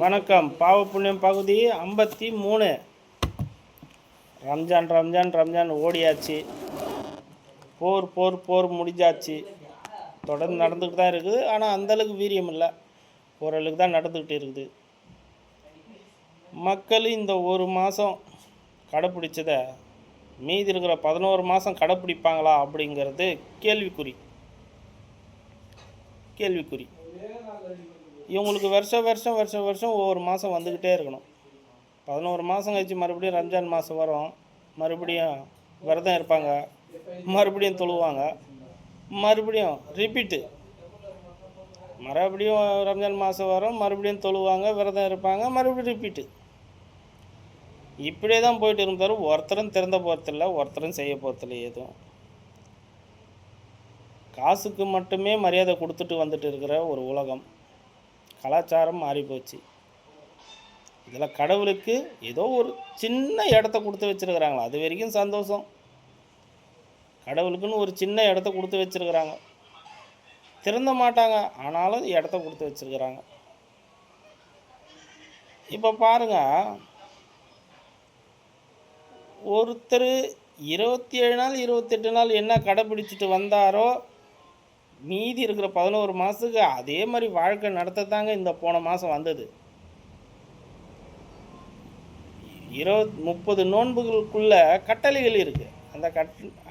வணக்கம். பாவ புண்ணியம் பகுதி 53. ரம்ஜான் ரம்ஜான் ரம்ஜான் ஓடியாச்சு. போர் போர் போர் முடிஞ்சாச்சு. தொடர்ந்து நடந்துக்கிட்டு தான் இருக்குது. ஆனால் அந்தளவுக்கு வீரியம் இல்லை, ஓரளவுக்கு தான் நடந்துக்கிட்டு இருக்குது. மக்கள் இந்த ஒரு மாதம் கடைப்பிடிச்சதை மீதி இருக்கிற 11 மாதம் கடைப்பிடிப்பாங்களா அப்படிங்கிறது கேள்விக்குறி. இவங்களுக்கு வருஷம் ஒவ்வொரு மாதம் வந்துக்கிட்டே இருக்கணும். 11 மாதம் கழிச்சு மறுபடியும் ரம்ஜான் மாதம் வரும். மறுபடியும் விரதம் இருப்பாங்க, மறுபடியும் தொழுவாங்க, மறுபடியும் ரிப்பீட்டு. மறுபடியும் ரம்ஜான் மாதம் வரும், மறுபடியும் தொழுவாங்க, விரதம் இருப்பாங்க, மறுபடியும் ரிப்பீட்டு. இப்படியே தான் போயிட்டு இருந்தார். ஒருத்தரும் திறந்த போகிறதில்ல, ஒருத்தரும் செய்ய போகிறதில்ல. எதுவும் காசுக்கு மட்டுமே மரியாதை கொடுத்துட்டு வந்துட்டு இருக்கிற ஒரு உலகம். கலாச்சாரம் மாறிப்போச்சு. இதில் கடவுளுக்கு ஏதோ ஒரு சின்ன இடத்த கொடுத்து வச்சுருக்கிறாங்களா, அது வரைக்கும் சந்தோஷம். கடவுளுக்குன்னு ஒரு சின்ன இடத்த கொடுத்து வச்சுருக்கிறாங்க. திருந்த மாட்டாங்க, ஆனாலும் இடத்த கொடுத்து வச்சுருக்கிறாங்க. இப்போ பாருங்கள், ஒருத்தர் 27 நாள் 28 நாள் என்ன கடைப்பிடிச்சிட்டு வந்தாரோ, மீதி இருக்கிற 11 மாதத்துக்கு அதே மாதிரி வாழ்க்கை நடத்தத்தாங்க இந்த போன மாதம் வந்தது. 30 நோன்புகளுக்குள்ள கட்டளைகள் இருக்குது. அந்த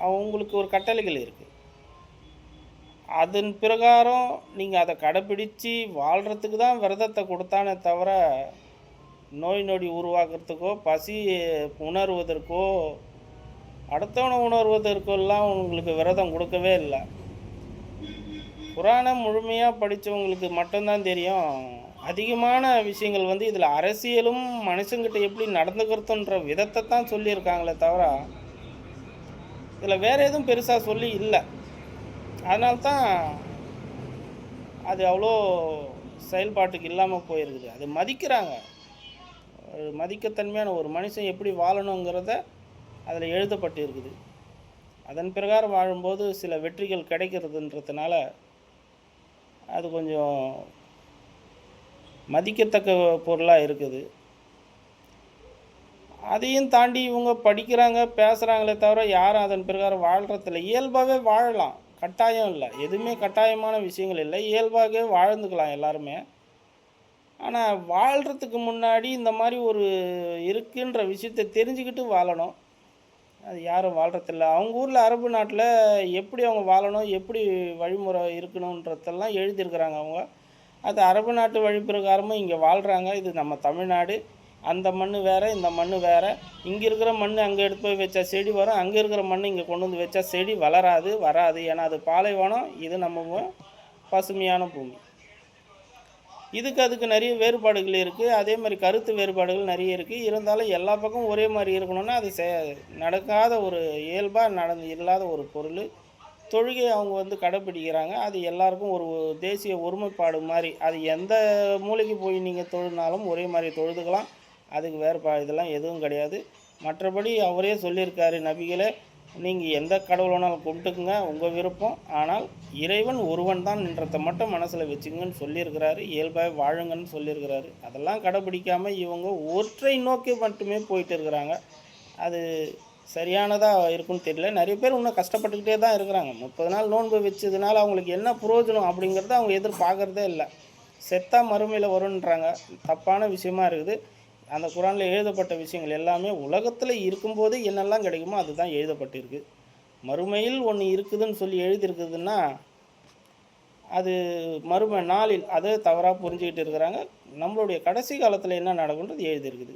அவங்களுக்கு ஒரு கட்டளைகள் இருக்குது. அதன் பிரகாரம் நீங்கள் அதை கடைப்பிடித்து வாழ்கிறதுக்கு தான் விரதத்தை கொடுத்தானே தவிர, நோய் நொடி உருவாக்குறதுக்கோ பசி உணர்வதற்கோ அடுத்தவனை உணர்வதற்கெல்லாம் உங்களுக்கு விரதம் கொடுக்கவே இல்லை. குரானை முழுமையாக படித்தவங்களுக்கு மட்டும்தான் தெரியும். அதிகமான விஷயங்கள் இதில் அரசியலும் மனுஷங்கிட்ட எப்படி நடந்துக்கிறதுன்ற விதத்தை தான் சொல்லியிருக்காங்களே தவிர, இதில் வேறு எதுவும் பெருசாக சொல்லி இல்லை. அதனால்தான் அது அவ்வளோ செயல்பாட்டுக்கு இல்லாமல் போயிருக்குது. அது மதிக்கிறாங்க. மதிக்கத்தன்மையான ஒரு மனுஷன் எப்படி வாழணுங்கிறத அதில் எழுதப்பட்டு இருக்குது. அதன் பிரகாரம் வாழும்போது சில வெற்றிகள் கிடைக்கிறதுன்றதுனால அது கொஞ்சம் மதிக்கத்தக்க பொருளாக இருக்குது. அதையும் தாண்டி இவங்க படிக்கிறாங்க, பேசுகிறாங்களே தவிர யாரும் அதன் பிரகாரம் வாழ்கிறதில்ல. இயல்பாகவே வாழலாம், கட்டாயம் இல்லை. எதுவுமே கட்டாயமான விஷயங்கள் இல்லை. இயல்பாகவே வாழ்ந்துக்கலாம் எல்லாருமே. ஆனால் வாழ்கிறதுக்கு முன்னாடி இந்த மாதிரி ஒரு இருக்குன்ற விஷயத்தை தெரிஞ்சுக்கிட்டு வாழணும். அது யாரும் வாழ்கிறதில்ல. அவங்க ஊரில் அரபு நாட்டில் எப்படி அவங்க வாழணும், எப்படி வழிமுறை இருக்கணுன்றதெல்லாம் எழுதியிருக்கிறாங்க அவங்க. அது அரபு நாட்டு வழி பிரகாரமும் இங்கே வாழ்கிறாங்க. இது நம்ம தமிழ்நாடு. அந்த மண் வேறு, இந்த மண் வேறு. இங்கே இருக்கிற மண் அங்கே எடுத்து போய் வச்சா செடி வரும், அங்கே இருக்கிற மண் இங்கே கொண்டு வந்து வச்சா செடி வராது. ஏன்னா அது பாலைவனம், இது நம்ம பசுமையான பூமி. அதுக்கு நிறைய வேறுபாடுகள் இருக்குது. அதே மாதிரி கருத்து வேறுபாடுகள் நிறைய இருக்குது. இருந்தாலும் எல்லா பக்கமும் ஒரே மாதிரி இருக்கணும்னா அது நடக்காத ஒரு இயல்பாக இல்லாத ஒரு பொருள். தொழுகை அவங்க கடைப்பிடிக்கிறாங்க. அது எல்லாருக்கும் ஒரு தேசிய ஒருமைப்பாடு மாதிரி. அது எந்த மூலைக்கு போய் நீங்கள் தொழுனாலும் ஒரே மாதிரி தொழுதுக்கலாம். அதுக்கு இதெல்லாம் எதுவும் கிடையாது. மற்றபடி அவரே சொல்லியிருக்காரு, நபிகளே, நீங்கள் எந்த கடவுள் வேணாலும் கும்பிட்டுக்குங்க, உங்கள் விருப்பம். ஆனால் இறைவன் ஒருவன் தான் என்றதை மட்டும் மனசில் வச்சுங்கன்னு சொல்லியிருக்கிறாரு. இயல்பாக வாழுங்கன்னு சொல்லியிருக்கிறாரு. அதெல்லாம் கடைப்பிடிக்காமல் இவங்க ஒற்றை நோக்கி மட்டுமே போயிட்டு இருக்கிறாங்க. அது சரியானதாக இருக்குன்னு தெரியல. நிறைய பேர் இன்னும் கஷ்டப்பட்டுக்கிட்டே தான் இருக்கிறாங்க. 30 நாள் நோன்பு வச்சதுனால அவங்களுக்கு என்ன பிரயோஜனம் அப்படிங்கிறத அவங்க எதிர்பார்க்குறதே இல்லை. செத்தா மறுமையில் வருன்றாங்க. தப்பான விஷயமா இருக்குது. அந்த குரானில் எழுதப்பட்ட விஷயங்கள் எல்லாமே உலகத்தில் இருக்கும்போது என்னெல்லாம் கிடைக்குமோ அதுதான் எழுதப்பட்டிருக்கு. மறுமையில் ஒன்று இருக்குதுன்னு சொல்லி எழுதியிருக்குதுன்னா அது மறுமை நாளில் அதை தவறாக புரிஞ்சுக்கிட்டு இருக்கிறாங்க. நம்மளுடைய கடைசி காலத்தில் என்ன நடக்குன்றது எழுதியிருக்குது.